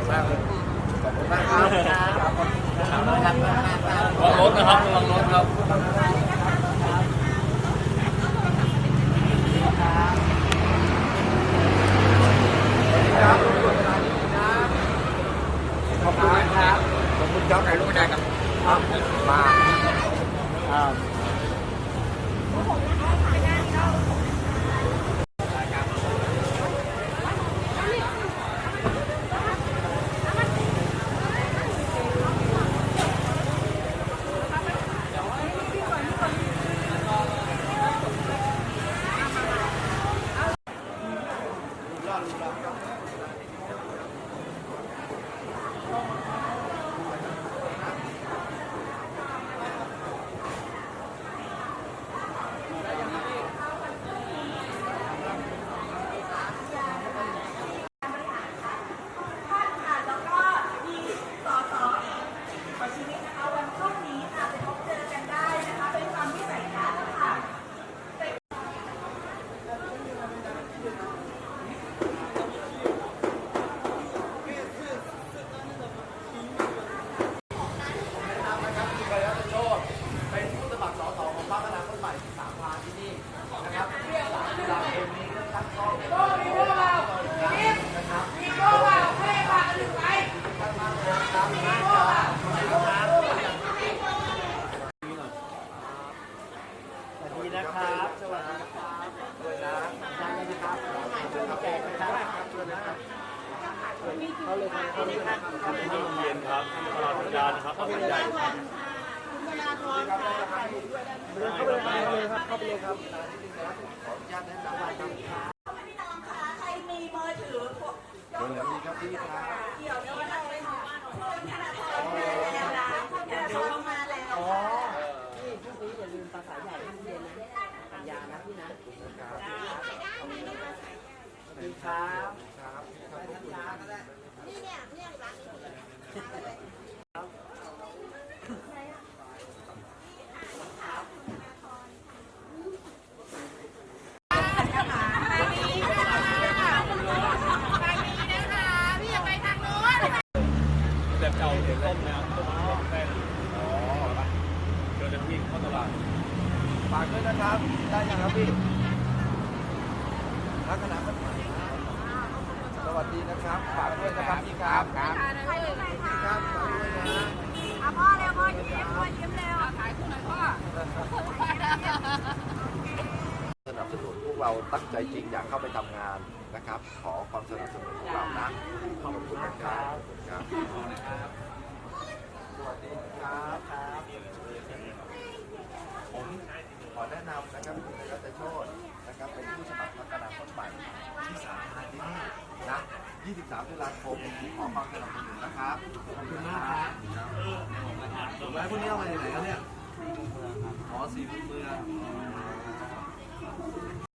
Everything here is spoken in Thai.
มากเลยขอบคุณมากครับระวังรถนะครับระวังรถครับขอบคุณครับขอบคุณครับถ่ายรูปได้ครับมานะครับสวัสดีครับด้วยนะทางนี้ครับเพื่อนแจกนะครับเขาเลยครับเขาเลยครับ ที่โรงเรียนครับตลาดพิจารนะครับเข้าไปใหญ่ครับ เข้าไปเลยครับเข้าไปเลยครับ พี่น้องคะใครมีมือถือ เดี๋ยวมีครับพี่ครับ เดี๋ยวนี้เราไปคุณธนาธรมาแล้วนะคุณธนาธรมาแล้ว อ๋อนี่พรุ่งนี้อย่าลืมภาษาใหญ่ที่เรียนนะปัญญานะพี่นะดีครับนี่เนี่ยร้านนี้แบบเก่าเด็กต้มนะครับต้มแป้งอ๋อเดินวิ่งเข้าตลาด ฝากด้วยนะครับได้ยังครับพี่ลักษณะมันสวัสดีนะครับฝากด้วยนะครับพี่ครับครับครับฝากด้วยนะ พ่อเร็วพ่อยิ้มเร็วถ่ายคู่หน่อยพ่อ สนับสนุนพวกเราตั้งใจจริงอยากเข้าไปทำงานนะครับขอความสนับสนุนพวกเรานะขอบคุณนะครับครับสวัสดีครับผมขอแนะนำนะครับคุณนายรัตโชตินะครับเป็นผู้สมัครพรรคอนาคตใหม่ที่สาขาที่นี่นะ23 ตุลาคมขอความสนับสนุนนะครับขอบคุณมากครับแล้วพวกนี้เอามาจากไหนครับเนี่ยอ๋อสีเมือง